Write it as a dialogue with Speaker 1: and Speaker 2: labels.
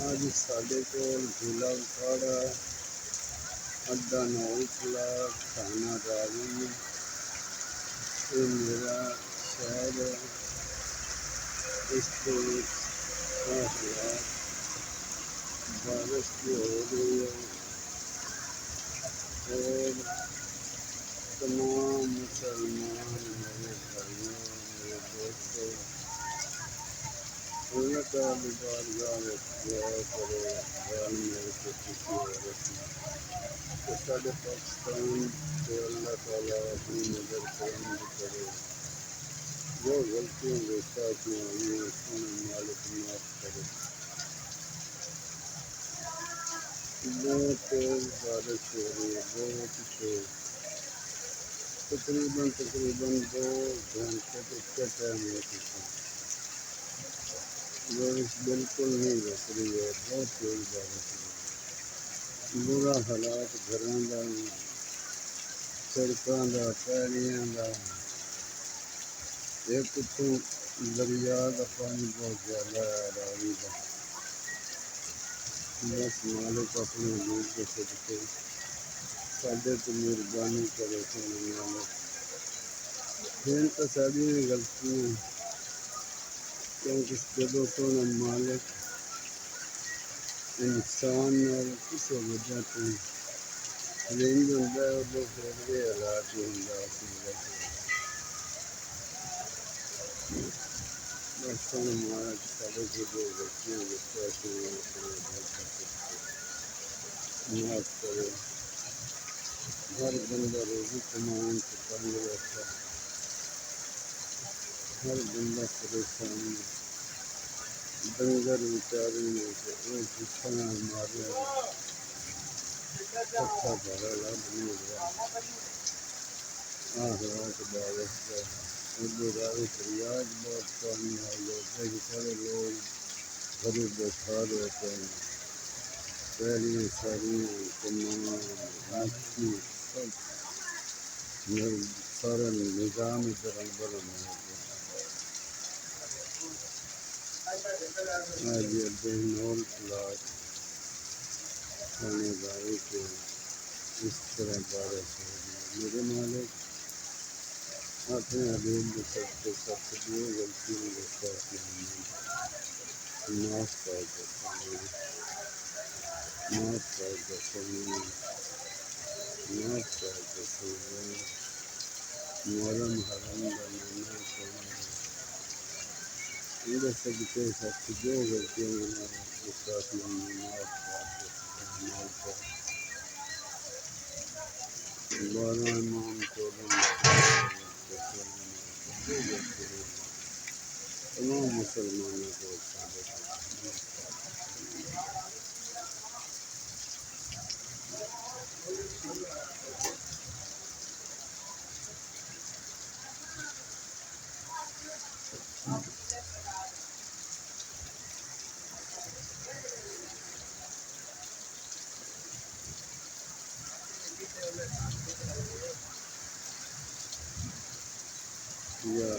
Speaker 1: आज साढ़े को झूला उखाड़ा अड्डा नौकला थाना रावी ये मेरा शहर है। इसको बारिश की हो गई है और तमाम मुसलमान मेरे भाइयों मेरे दोस्तों अल्लाह ताला बारगाह में दुआ करो हाल मेरे को खुशी हो रही तो साढ़े पाकिस्तान से अल्लाह ताला अपनी नज़र करम करे जो गलतियों के साथ में हुई है उसको मालिक माफ़ करे। बहुत तेज बारिश हो रही है बहुत तेज तकरीबन 2 घंटे तक का टाइम हो चुका है। बारिश बिल्कुल नहीं रुक रही है बहुत तेज बारिश है। बुरा हालात घरों का सड़कों का पैलियां का एक तो दरिया का पानी बहुत ज़्यादा है रावी का बस मालिक अपने दूर के सदके साढ़े तो मेहरबानी करे मालिक फिर तो सारी गलतियाँ क्योंकि जब सोना मालिक इंसान और किसी वजह से रेंज होता है और फिर ये हालात ही होंगे बस हमारा सारे को जो गलतियाँ माफ़ करे। हर बंदा रोज़ी कमाने से तंग रहता है हर बंदा परेशान है डंगर बेचारे में वो भूखा मारे अच्छा भरा लाभ नहीं हुआ रात बारिश का रावी फरियाद बहुत पानी आ गया बेचारे लोग घर बैठा रहते हैं पहली सारी तमाम मच्छी सब सारा निज़ाम इधर बरम हो गया। आज ये बेनौल प्लाट खाने गाड़ी के इस तरह बारिश हो रही मेरे मालिक अपने हबीब के सबके सबसे गलतियों के साथ माफ़ कर देता हूँ माफ़ कर देता हूँ माफ़ कर देता हूँ मोहरम हरम का महीना तो मेरे सबके साथ जो गलतियाँ के साथ माफ़ कर देता हूँ 12 इमाम 14 तमाम मुसलमानों को या